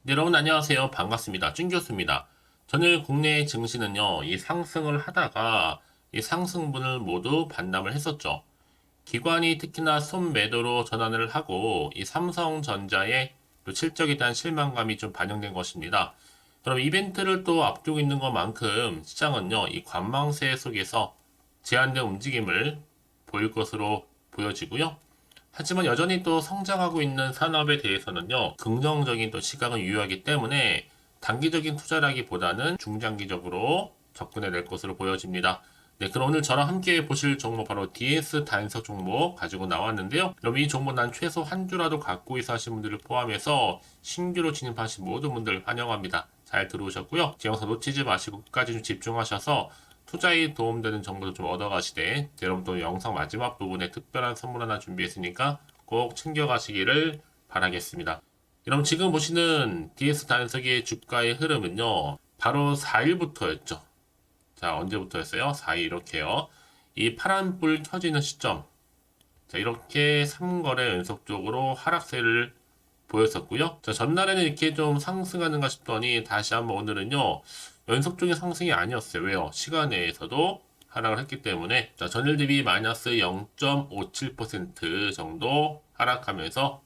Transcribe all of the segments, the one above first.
네, 여러분 안녕하세요. 반갑습니다. 준 교수입니다. 전일 국내 증시는요, 이 상승을 하다가 이 상승분을 모두 반납을 했었죠. 기관이 특히나 손매도로 전환을 하고 이 삼성전자의 또 실적에 대한 실망감이 좀 반영된 것입니다. 그럼 이벤트를 또 앞두고 있는 것만큼 시장은요, 이 관망세 속에서 제한된 움직임을 보일 것으로 보여지고요. 하지만 여전히 또 성장하고 있는 산업에 대해서는요, 긍정적인 또 시각은 유효하기 때문에 단기적인 투자라기보다는 중장기적으로 접근해 낼 것으로 보여집니다. 네, 그럼 오늘 저랑 함께 보실 종목 바로 DS 단석 종목 가지고 나왔는데요. 그럼 이 종목 난 최소 한 주라도 갖고 있어 하신 분들을 포함해서 신규로 진입하신 모든 분들 환영합니다. 잘 들어오셨고요. 제 영상 놓치지 마시고 끝까지 좀 집중하셔서 투자에 도움되는 정보도 좀 얻어가시되 여러분 또 영상 마지막 부분에 특별한 선물 하나 준비했으니까 꼭 챙겨가시기를 바라겠습니다. 여러분 지금 보시는 DS 단석의 주가의 흐름은요. 바로 4일부터였죠. 자, 언제부터였어요? 4일 이렇게요. 이 파란불 켜지는 시점. 자, 이렇게 3거래 연속적으로 하락세를 보였었고요. 자, 전날에는 이렇게 좀 상승하는가 싶더니 다시 한번 오늘은요. 연속적인 상승이 아니었어요. 왜요? 시간 내에서도 하락을 했기 때문에 자, 전일 대비 마이너스 0.57% 정도 하락하면서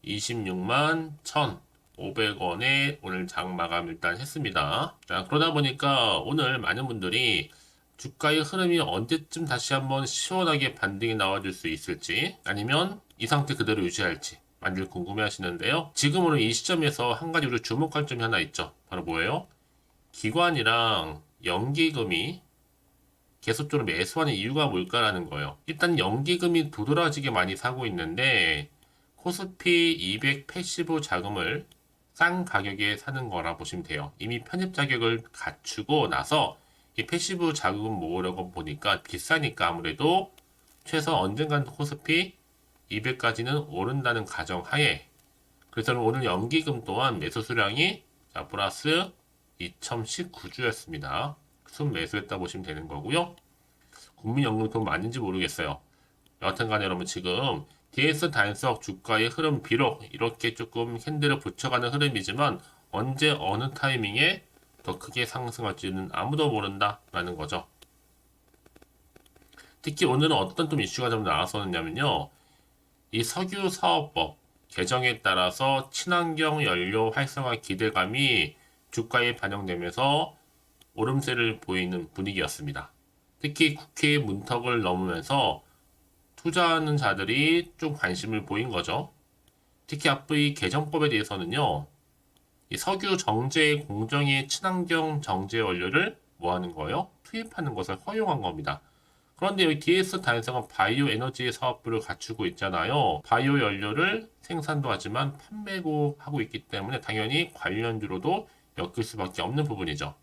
26만 1,500원에 오늘 장 마감 일단 했습니다. 자, 그러다 보니까 오늘 많은 분들이 주가의 흐름이 언제쯤 다시 한번 시원하게 반등이 나와줄 수 있을지 아니면 이 상태 그대로 유지할지 많이들 궁금해 하시는데요. 지금으로 이 시점에서 한 가지 우리 주목할 점이 하나 있죠. 바로 뭐예요? 기관이랑 연기금이 계속적으로 매수하는 이유가 뭘까라는 거예요. 일단 연기금이 두드러지게 많이 사고 있는데 코스피 200 패시브 자금을 싼 가격에 사는 거라 보시면 돼요. 이미 편입 자격을 갖추고 나서 이 패시브 자금 모으려고 보니까 비싸니까 아무래도 최소 언젠간 코스피 200까지는 오른다는 가정 하에 그래서 오늘 연기금 또한 매수 수량이 자, 플러스 2019주였습니다. 순 매수했다 보시면 되는 거고요. 국민연금 돈 맞는지 모르겠어요. 여하튼 간에 여러분 지금 DS 단석 주가의 흐름 비록 이렇게 조금 핸들을 붙여가는 흐름이지만 언제 어느 타이밍에 더 크게 상승할지는 아무도 모른다라는 거죠. 특히 오늘은 어떤 좀 이슈가 좀 나왔었냐면요. 이 석유 사업법 개정에 따라서 친환경 연료 활성화 기대감이 주가에 반영되면서 오름세를 보이는 분위기였습니다. 특히 국회 문턱을 넘으면서 투자하는 자들이 좀 관심을 보인 거죠. 특히 앞으로 이 개정법에 대해서는요, 이 석유 정제 공정의 친환경 정제 원료를 뭐 하는 거예요? 투입하는 것을 허용한 겁니다. 그런데 여기 DS 단성은 바이오 에너지 사업부를 갖추고 있잖아요. 바이오 연료를 생산도 하지만 판매도 하고 있기 때문에 당연히 관련주로도 엮일 수밖에 없는 부분이죠.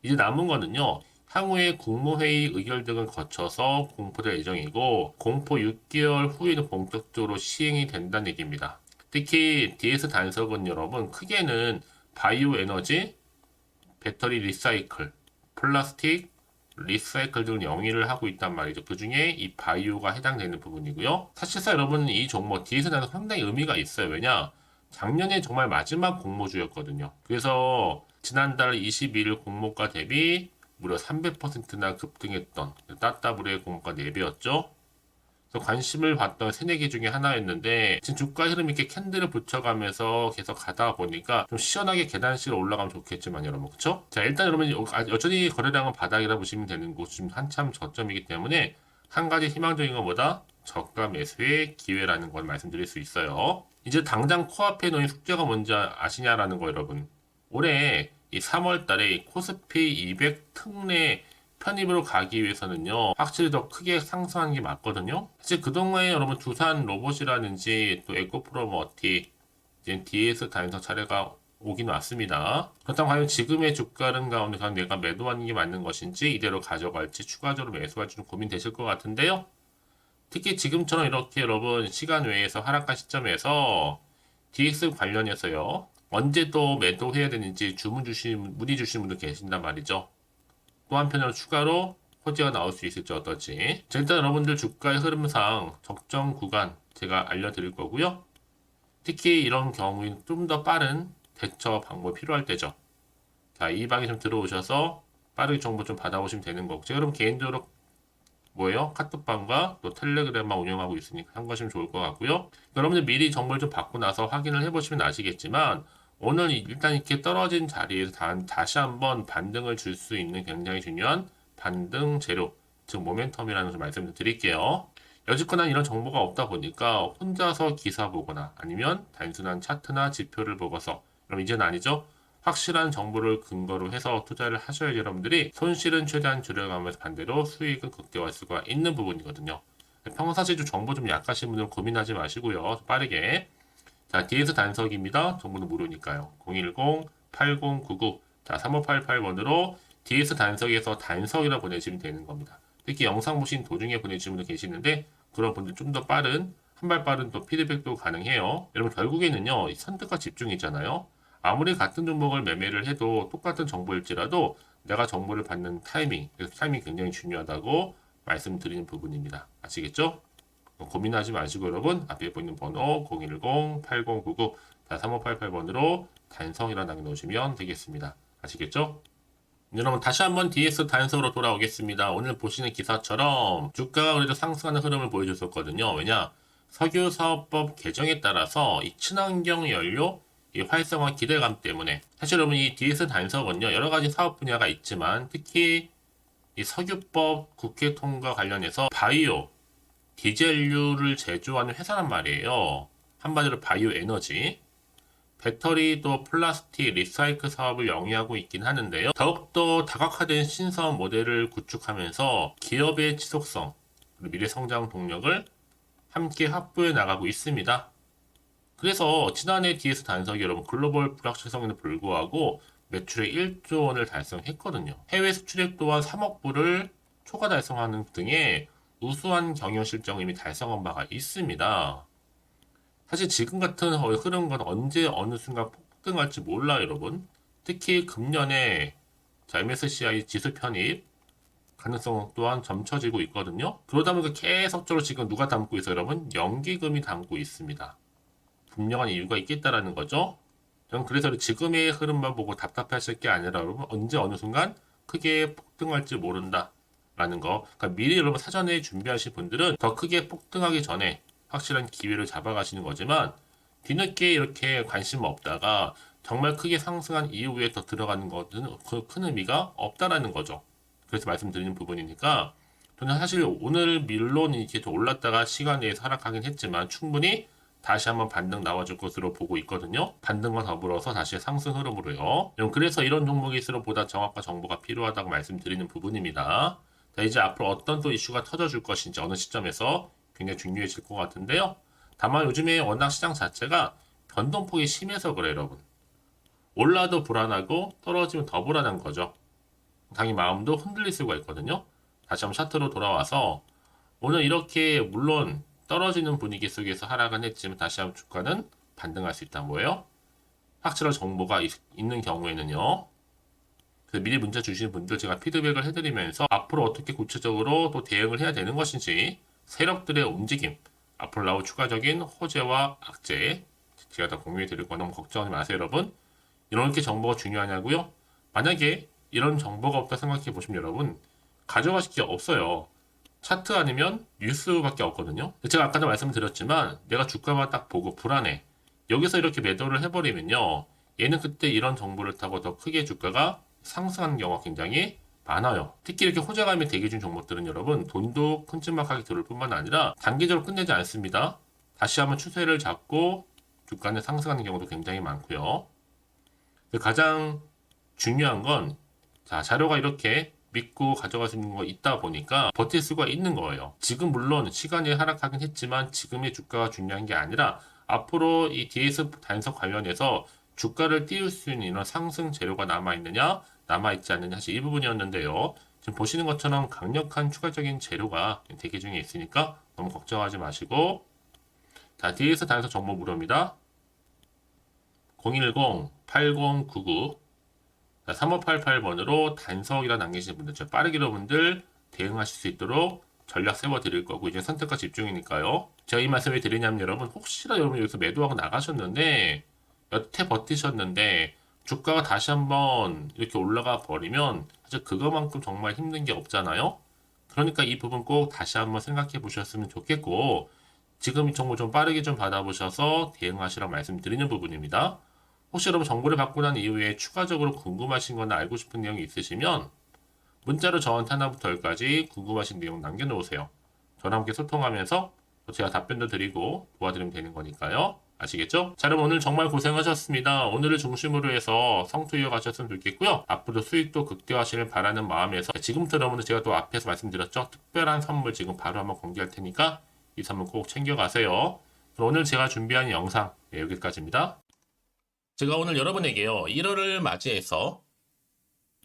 이제 남은 거는요. 향후에 국무회의 의결 등을 거쳐서 공포될 예정이고 공포 6개월 후에는 본격적으로 시행이 된다는 얘기입니다. 특히 DS 단석은 여러분 크게는 바이오 에너지, 배터리 리사이클, 플라스틱, 리사이클 등을 영위를 하고 있단 말이죠. 그 중에 이 바이오가 해당되는 부분이고요. 사실상 여러분 이 종목 DS 단석 상당히 의미가 있어요. 왜냐? 작년에 정말 마지막 공모주였거든요. 그래서 지난달 22일 공모가 대비 무려 300%나 급등했던 따따블의 공모가 4배였죠. 그래서 관심을 받던 새네 개 중에 하나였는데 지금 주가 흐름이 이렇게 캔들을 붙여가면서 계속 가다 보니까 좀 시원하게 계단식으로 올라가면 좋겠지만 여러분 그쵸? 자 일단 여러분 여전히 거래량은 바닥이라 보시면 되는 곳 지금 한참 저점이기 때문에 한 가지 희망적인 것보다 저가 매수의 기회라는 걸 말씀드릴 수 있어요. 이제 당장 코앞에 놓인 숙제가 뭔지 아시냐라는 거 여러분. 올해 이 3월 달에 코스피 200 특례 편입으로 가기 위해서는요, 확실히 더 크게 상승하는 게 맞거든요. 사실 그동안에 여러분 두산 로봇이라든지 또 에코프로 머티, 이제 DS 다인성 차례가 오긴 왔습니다. 그렇다면 과연 지금의 주가는 가운데 과연 내가 매도하는 게 맞는 것인지 이대로 가져갈지 추가적으로 매수할지 좀 고민되실 것 같은데요. 특히 지금처럼 이렇게 여러분 시간 외에서 하락한 시점에서 DX 관련해서요. 언제 또 매도해야 되는지 문의 주신 분들 계신단 말이죠. 또 한편으로 추가로 호재가 나올 수 있을지 어떨지. 자, 일단 여러분들 주가의 흐름상 적정 구간 제가 알려드릴 거고요. 특히 이런 경우에는 좀 더 빠른 대처 방법이 필요할 때죠. 자, 이 방에 좀 들어오셔서 빠르게 정보 좀 받아보시면 되는 거고. 제가 그럼 개인적으로 뭐예요? 카톡방과 또 텔레그램만 운영하고 있으니까 참고하시면 좋을 것 같고요. 여러분들 미리 정보를 좀 받고 나서 확인을 해보시면 아시겠지만 오늘 일단 이렇게 떨어진 자리에서 다시 한번 반등을 줄 수 있는 굉장히 중요한 반등 재료, 즉 모멘텀이라는 것을 말씀을 드릴게요. 여지껏 이런 정보가 없다 보니까 혼자서 기사 보거나 아니면 단순한 차트나 지표를 보고서 그럼 이제는 아니죠. 확실한 정보를 근거로 해서 투자를 하셔야 여러분들이 손실은 최대한 줄여가면서 반대로 수익은 극대화할 수가 있는 부분이거든요. 평상시 좀 정보 좀 약하신 분들은 고민하지 마시고요. 빠르게. 자, DS 단석입니다. 정보는 무료니까요. 010-8099. 자, 3588번으로 DS 단석에서 단석이라 보내시면 되는 겁니다. 특히 영상 보신 도중에 보내주신 분들 계시는데 그런 분들 좀 더 빠른 한 발 빠른 또 피드백도 가능해요. 여러분 결국에는요. 선택과 집중이잖아요. 아무리 같은 종목을 매매를 해도 똑같은 정보일지라도 내가 정보를 받는 타이밍, 그래서 타이밍이 굉장히 중요하다고 말씀드리는 부분입니다. 아시겠죠? 고민하지 마시고 여러분 앞에 보이는 번호 010-8099 3588번으로 단성이라 남겨놓으시면 되겠습니다. 아시겠죠? 여러분 다시 한번 DS 단서로 돌아오겠습니다. 오늘 보시는 기사처럼 주가가 그래도 상승하는 흐름을 보여줬었거든요. 왜냐? 석유사업법 개정에 따라서 이 친환경 연료 이 활성화 기대감 때문에 사실 여러분 이 DS 단서는요 여러 가지 사업 분야가 있지만 특히 이 석유법 국회 통과 관련해서 바이오 디젤류를 제조하는 회사란 말이에요. 한마디로 바이오 에너지. 배터리 또 플라스틱 리사이클 사업을 영위하고 있긴 하는데요. 더욱더 다각화된 신사업 모델을 구축하면서 기업의 지속성, 그리고 미래 성장 동력을 함께 확보해 나가고 있습니다. 그래서 지난해 DS 단석이 여러분 글로벌 불확실성에도 불구하고 매출액 1조 원을 달성했거든요. 해외 수출액 또한 3억 불을 초과 달성하는 등의 우수한 경영 실적을 이미 달성한 바가 있습니다. 사실 지금 같은 흐름은 언제 어느 순간 폭등할지 몰라요, 여러분. 특히 금년에 MSCI 지수 편입 가능성 또한 점쳐지고 있거든요. 그러다 보니까 계속적으로 지금 누가 담고 있어요, 여러분? 연기금이 담고 있습니다. 분명한 이유가 있겠다라는 거죠. 저는 그래서 지금의 흐름만 보고 답답하실 게 아니라 여러분 언제 어느 순간 크게 폭등할지 모른다. 라는 거. 그러니까 미리 여러분 사전에 준비하신 분들은 더 크게 폭등하기 전에 확실한 기회를 잡아가시는 거지만 뒤늦게 이렇게 관심 없다가 정말 크게 상승한 이후에 더 들어가는 것은 큰 의미가 없다라는 거죠. 그래서 말씀드리는 부분이니까 저는 사실 오늘 물론 이렇게 올랐다가 시간 내에서 하락하긴 했지만 충분히 다시 한번 반등 나와줄 것으로 보고 있거든요. 반등과 더불어서 다시 상승 흐름으로요. 그래서 이런 종목일수록 보다 정확한 정보가 필요하다고 말씀드리는 부분입니다. 자, 이제 앞으로 어떤 또 이슈가 터져줄 것인지 어느 시점에서 굉장히 중요해질 것 같은데요. 다만 요즘에 워낙 시장 자체가 변동폭이 심해서 그래요, 여러분. 올라도 불안하고 떨어지면 더 불안한 거죠. 당연히 마음도 흔들릴 수가 있거든요. 다시 한번 차트로 돌아와서 오늘 이렇게 물론 떨어지는 분위기 속에서 하락은 했지만 다시 한번 주가는 반등할 수 있다. 뭐예요? 확실한 정보가 있는 경우에는요. 그래서 미리 문자 주시는 분들 제가 피드백을 해드리면서 앞으로 어떻게 구체적으로 또 대응을 해야 되는 것인지 세력들의 움직임, 앞으로 나올 추가적인 호재와 악재 제가 다 공유해 드릴 거 너무 걱정하지 마세요, 여러분. 이렇게 정보가 중요하냐고요? 만약에 이런 정보가 없다 생각해 보시면 여러분 가져가실 게 없어요. 차트 아니면 뉴스밖에 없거든요. 제가 아까도 말씀드렸지만 내가 주가만 딱 보고 불안해. 여기서 이렇게 매도를 해버리면요. 얘는 그때 이런 정보를 타고 더 크게 주가가 상승하는 경우가 굉장히 많아요. 특히 이렇게 호재감이 대기 중 종목들은 여러분 돈도 큼지막하게 들을 뿐만 아니라 단기적으로 끝내지 않습니다. 다시 한번 추세를 잡고 주가는 상승하는 경우도 굉장히 많고요. 가장 중요한 건 자, 자료가 이렇게 믿고 가져갈 수 있는 거 있다 보니까 버틸 수가 있는 거예요. 지금 물론 시간이 하락하긴 했지만 지금의 주가가 중요한 게 아니라 앞으로 이 DS 단석 관련해서 주가를 띄울 수 있는 이런 상승 재료가 남아있느냐 남아있지 않느냐 사실 이 부분이었는데요. 지금 보시는 것처럼 강력한 추가적인 재료가 대기 중에 있으니까 너무 걱정하지 마시고 자 DS 단석 정보 무료입니다. 010-8099 3588번으로 단석이라 남기시는 분들, 빠르게 여러분들 대응하실 수 있도록 전략 세워 드릴 거고 이제 선택과 집중이니까요. 제가 이 말씀을 드리냐면 여러분 혹시나 여러분 여기서 매도하고 나가셨는데 여태 버티셨는데 주가가 다시 한번 이렇게 올라가 버리면 사실 그거만큼 정말 힘든 게 없잖아요. 그러니까 이 부분 꼭 다시 한번 생각해 보셨으면 좋겠고 지금 이 정보 좀 빠르게 좀 받아보셔서 대응하시라고 말씀드리는 부분입니다. 혹시 여러분 정보를 받고 난 이후에 추가적으로 궁금하신 거나 알고 싶은 내용이 있으시면 문자로 저한테 하나부터 열까지 궁금하신 내용 남겨놓으세요. 저랑 함께 소통하면서 제가 답변도 드리고 도와드리면 되는 거니까요. 아시겠죠? 자, 여러분 오늘 정말 고생하셨습니다. 오늘을 중심으로 해서 성투 이어가셨으면 좋겠고요. 앞으로 수익도 극대화하시길 바라는 마음에서 지금부터 여러분들 제가 또 앞에서 말씀드렸죠. 특별한 선물 지금 바로 한번 공개할 테니까 이 선물 꼭 챙겨가세요. 그럼 오늘 제가 준비한 영상 여기까지입니다. 제가 오늘 여러분에게요. 1월을 맞이해서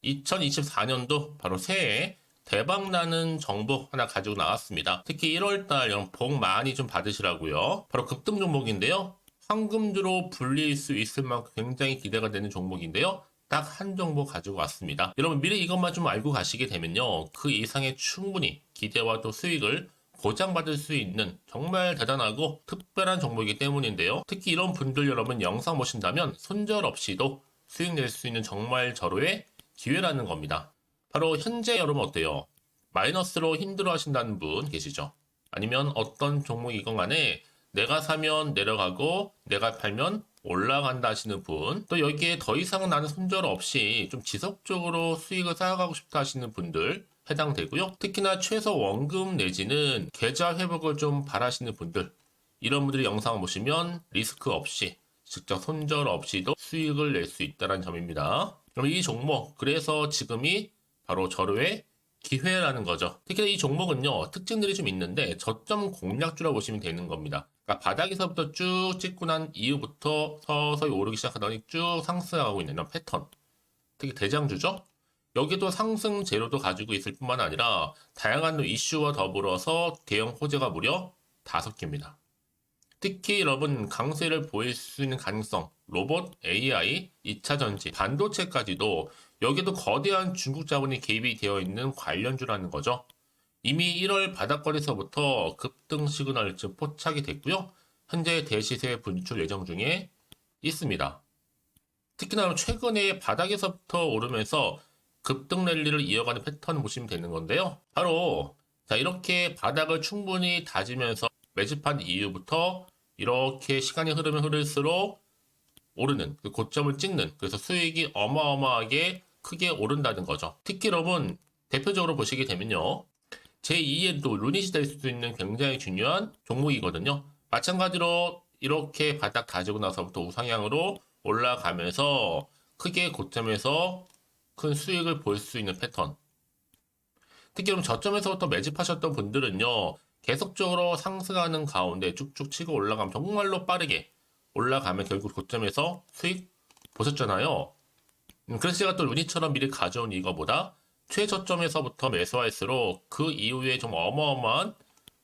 2024년도 바로 새해 대박나는 정보 하나 가지고 나왔습니다. 특히 1월달 여러분 복 많이 좀 받으시라고요. 바로 급등 종목인데요. 황금주로 불릴 수 있을 만큼 굉장히 기대가 되는 종목인데요. 딱 한 종목 가지고 왔습니다. 여러분 미리 이것만 좀 알고 가시게 되면요. 그 이상의 충분히 기대와 또 수익을 보장받을 수 있는 정말 대단하고 특별한 종목이기 때문인데요. 특히 이런 분들 여러분 영상 보신다면 손절없이도 수익 낼 수 있는 정말 절호의 기회라는 겁니다. 바로 현재 여러분 어때요? 마이너스로 힘들어 하신다는 분 계시죠? 아니면 어떤 종목이건 간에 내가 사면 내려가고 내가 팔면 올라간다 하시는 분, 또 여기에 더 이상 나는 손절 없이 좀 지속적으로 수익을 쌓아가고 싶다 하시는 분들 해당되고요. 특히나 최소 원금 내지는 계좌 회복을 좀 바라시는 분들, 이런 분들이 영상을 보시면 리스크 없이 직접 손절 없이도 수익을 낼 수 있다는 점입니다. 그럼 이 종목, 그래서 지금이 바로 절호의 기회라는 거죠. 특히 이 종목은요, 특징들이 좀 있는데 저점 공략주라 보시면 되는 겁니다. 그러니까 바닥에서부터 쭉 찍고 난 이후부터 서서히 오르기 시작하더니 쭉 상승하고 있는 이런 패턴. 특히 대장주죠. 여기도 상승 재료도 가지고 있을 뿐만 아니라 다양한 이슈와 더불어서 대형 호재가 무려 5개입니다. 특히 여러분 강세를 보일 수 있는 가능성, 로봇, AI, 2차 전지, 반도체까지도 여기도 거대한 중국 자본이 개입이 되어 있는 관련주라는 거죠. 이미 1월 바닥거리서부터 급등 시그널 즉 포착이 됐고요. 현재 대시세 분출 예정 중에 있습니다. 특히나 최근에 바닥에서부터 오르면서 급등 랠리를 이어가는 패턴을 보시면 되는 건데요. 바로 자 이렇게 바닥을 충분히 다지면서 매집한 이후부터 이렇게 시간이 흐르면 흐를수록 오르는 그 고점을 찍는, 그래서 수익이 어마어마하게 크게 오른다는 거죠. 특히 여러분 대표적으로 보시게 되면요. 제2의 또 루닛이 될 수 있는 굉장히 중요한 종목이거든요. 마찬가지로 이렇게 바닥 다지고 나서부터 우상향으로 올라가면서 크게 고점에서 큰 수익을 볼 수 있는 패턴. 특히 그럼 저점에서부터 매집하셨던 분들은요. 계속적으로 상승하는 가운데 쭉쭉 치고 올라가면 정말로 빠르게 올라가면 결국 고점에서 수익 보셨잖아요. 그래서 제가 또 루닛처럼 미리 가져온 이거보다 최저점에서부터 매수할수록 그 이후에 좀 어마어마한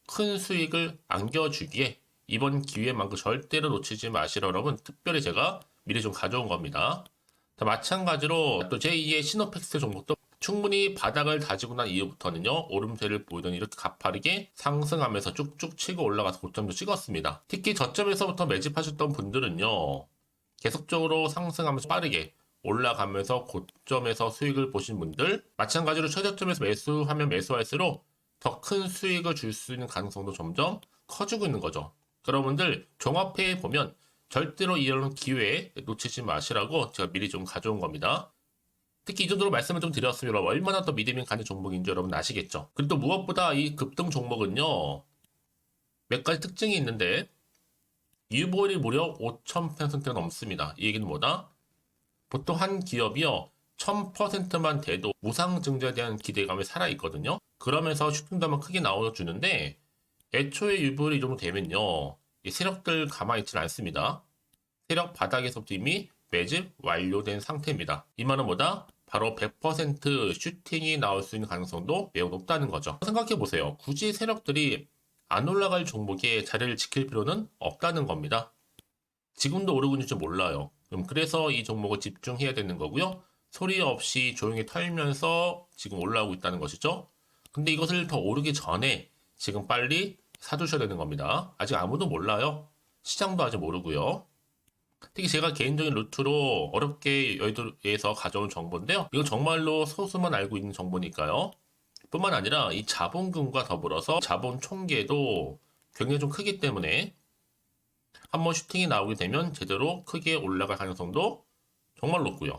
큰 수익을 안겨주기에 이번 기회만큼 절대로 놓치지 마시라 여러분 특별히 제가 미리 좀 가져온 겁니다. 자, 마찬가지로 또 제2의 시노펙스 종목도 충분히 바닥을 다지고 난 이후부터는요 오름세를 보이더니 이렇게 가파르게 상승하면서 쭉쭉 치고 올라가서 고점도 찍었습니다. 특히 저점에서부터 매집하셨던 분들은요 계속적으로 상승하면서 빠르게 올라가면서 고점에서 수익을 보신 분들, 마찬가지로 최저점에서 매수하면 매수할수록 더 큰 수익을 줄 수 있는 가능성도 점점 커지고 있는 거죠. 여러분들 종합해 보면 절대로 이런 기회에 놓치지 마시라고 제가 미리 좀 가져온 겁니다. 특히 이 정도로 말씀을 좀 드렸으면 여러분 얼마나 더 믿음이 가는 종목인지 여러분 아시겠죠? 그리고 또 무엇보다 이 급등 종목은요 몇 가지 특징이 있는데 유보율이 무려 5000%가 넘습니다. 이 얘기는 뭐다? 보통 한 기업이요 1000%만 돼도 무상증자에 대한 기대감이 살아있거든요. 그러면서 슈팅도 크게 나와주는데 애초에 유보율이 이 정도 되면요 이 세력들 가만히 있지는 않습니다. 세력 바닥에서부터 이미 매집 완료된 상태입니다. 이 말은 뭐다? 바로 100% 슈팅이 나올 수 있는 가능성도 매우 높다는 거죠. 생각해보세요. 굳이 세력들이 안 올라갈 종목에 자리를 지킬 필요는 없다는 겁니다. 지금도 오르고 있는지 몰라요. 그래서 이 종목을 집중해야 되는 거고요. 소리 없이 조용히 털면서 지금 올라오고 있다는 것이죠. 근데 이것을 더 오르기 전에 지금 빨리 사두셔야 되는 겁니다. 아직 아무도 몰라요. 시장도 아직 모르고요. 특히 제가 개인적인 루트로 어렵게 여의도에서 가져온 정보인데요. 이건 정말로 소수만 알고 있는 정보니까요. 뿐만 아니라 이 자본금과 더불어서 자본 총계도 굉장히 좀 크기 때문에 한번 슈팅이 나오게 되면 제대로 크게 올라갈 가능성도 정말 높고요.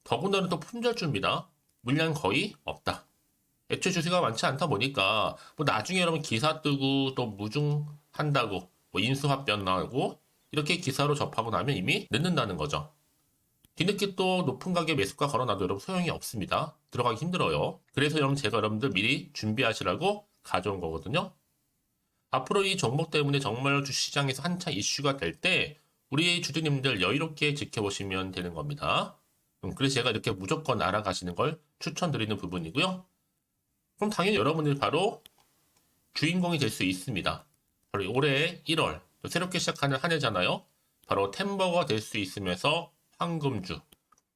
더군다나 또 품절주입니다. 물량 거의 없다. 애초에 주식가 많지 않다 보니까 뭐 나중에 여러분 기사 뜨고 또 무중한다고 뭐 인수합병 나오고 이렇게 기사로 접하고 나면 이미 늦는다는 거죠. 뒤늦게 또 높은 가격에 매수가 걸어놔도 여러분 소용이 없습니다. 들어가기 힘들어요. 그래서 여러분 제가 여러분들 미리 준비하시라고 가져온 거거든요. 앞으로 이 종목 때문에 정말 주시장에서 한차 이슈가 될 때 우리 주주님들 여유롭게 지켜보시면 되는 겁니다. 그래서 제가 이렇게 무조건 알아가시는 걸 추천드리는 부분이고요. 그럼 당연히 여러분들이 바로 주인공이 될 수 있습니다. 바로 올해 1월 새롭게 시작하는 한 해잖아요. 바로 템버가 될 수 있으면서 황금주,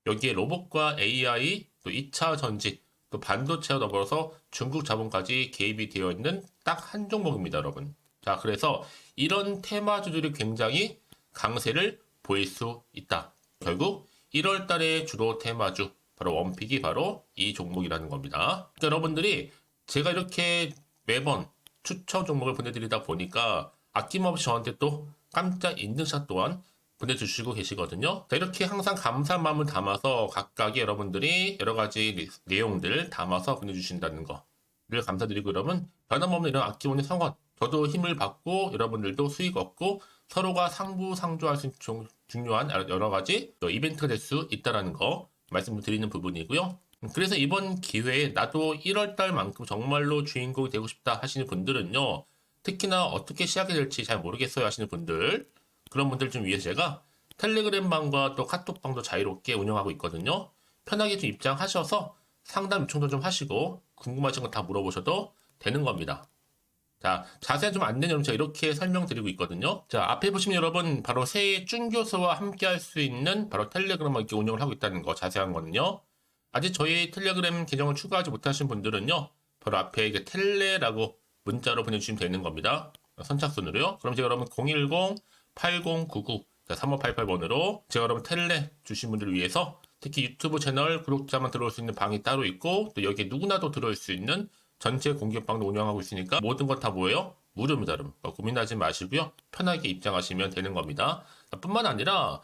여기에 로봇과 AI, 또 2차 전지, 또 반도체와 더불어서 중국 자본까지 개입이 되어 있는 딱 한 종목입니다, 여러분. 자, 그래서 이런 테마주들이 굉장히 강세를 보일 수 있다. 결국 1월 달에 주로 테마주, 바로 원픽이 바로 이 종목이라는 겁니다. 그러니까 여러분들이 제가 이렇게 매번 추천 종목을 보내드리다 보니까 아낌없이 저한테 또 깜짝 인증샷 또한 보내주시고 계시거든요. 자, 이렇게 항상 감사한 마음을 담아서 각각의 여러분들이 여러 가지 내용들 담아서 보내주신다는 거를 감사드리고, 여러분 변함없는 이런 아낌없는 성원, 저도 힘을 받고 여러분들도 수익 얻고 서로가 상부상조할 수 있는 중요한 여러 가지 또 이벤트가 될 수 있다는 거 말씀드리는 부분이고요. 그래서 이번 기회에 나도 1월달만큼 정말로 주인공이 되고 싶다 하시는 분들은요, 특히나 어떻게 시작이 될지 잘 모르겠어요 하시는 분들, 그런 분들 좀 위해서 제가 텔레그램 방과 또 카톡방도 자유롭게 운영하고 있거든요. 편하게 좀 입장하셔서 상담 요청도 좀 하시고 궁금하신 거 다 물어보셔도 되는 겁니다. 자, 자세한 좀 안내는 제가 이렇게 설명드리고 있거든요. 자, 앞에 보시면 여러분 바로 새해 쭌교수와 함께 할 수 있는 바로 텔레그램을 이렇게 운영을 하고 있다는 거, 자세한 거는요. 아직 저희 텔레그램 계정을 추가하지 못하신 분들은요, 바로 앞에 이제 텔레라고 문자로 보내주시면 되는 겁니다. 선착순으로요. 그럼 제가 여러분 010-8099 3588번으로 제가 여러분 텔레 주신 분들을 위해서 특히 유튜브 채널 구독자만 들어올 수 있는 방이 따로 있고, 또 여기에 누구나도 들어올 수 있는 전체 공개방도 운영하고 있으니까 모든 것 다 뭐예요? 무료입니다, 여러분. 고민하지 마시고요. 편하게 입장하시면 되는 겁니다. 뿐만 아니라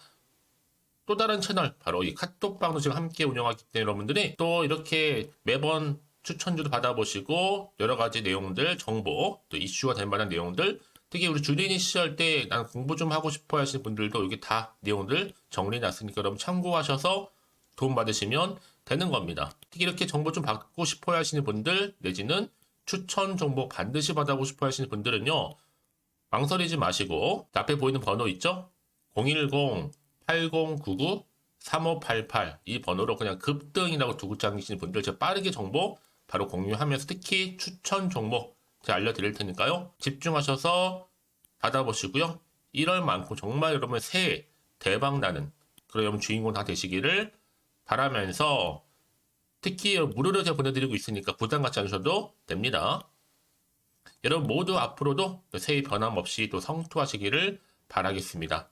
또 다른 채널, 바로 이 카톡방도 지금 함께 운영하기 때문에 여러분들이 또 이렇게 매번 추천주도 받아보시고 여러 가지 내용들, 정보, 또 이슈가 될 만한 내용들, 특히 우리 주린이 시절 때 난 공부 좀 하고 싶어 하시는 분들도 여기 다 내용들 정리해놨으니까 여러분 참고하셔서 도움 받으시면 되는 겁니다. 특히 이렇게 정보 좀 받고 싶어 하시는 분들, 내지는 추천 정보 반드시 받아보고 싶어 하시는 분들은요, 망설이지 마시고 앞에 보이는 번호 있죠? 010-8099-3588 이 번호로 그냥 급등이라고 두고 당기시는 분들 제가 빠르게 정보 바로 공유하면서 특히 추천 종목 제가 알려드릴 테니까요. 집중하셔서 받아보시고요. 1월만큼 정말 여러분 새해 대박나는 그런 여러분 주인공 다 되시기를 바라면서, 특히 무료로 제가 보내드리고 있으니까 부담 갖지 않으셔도 됩니다. 여러분 모두 앞으로도 새해 변함없이 또 성투하시기를 바라겠습니다.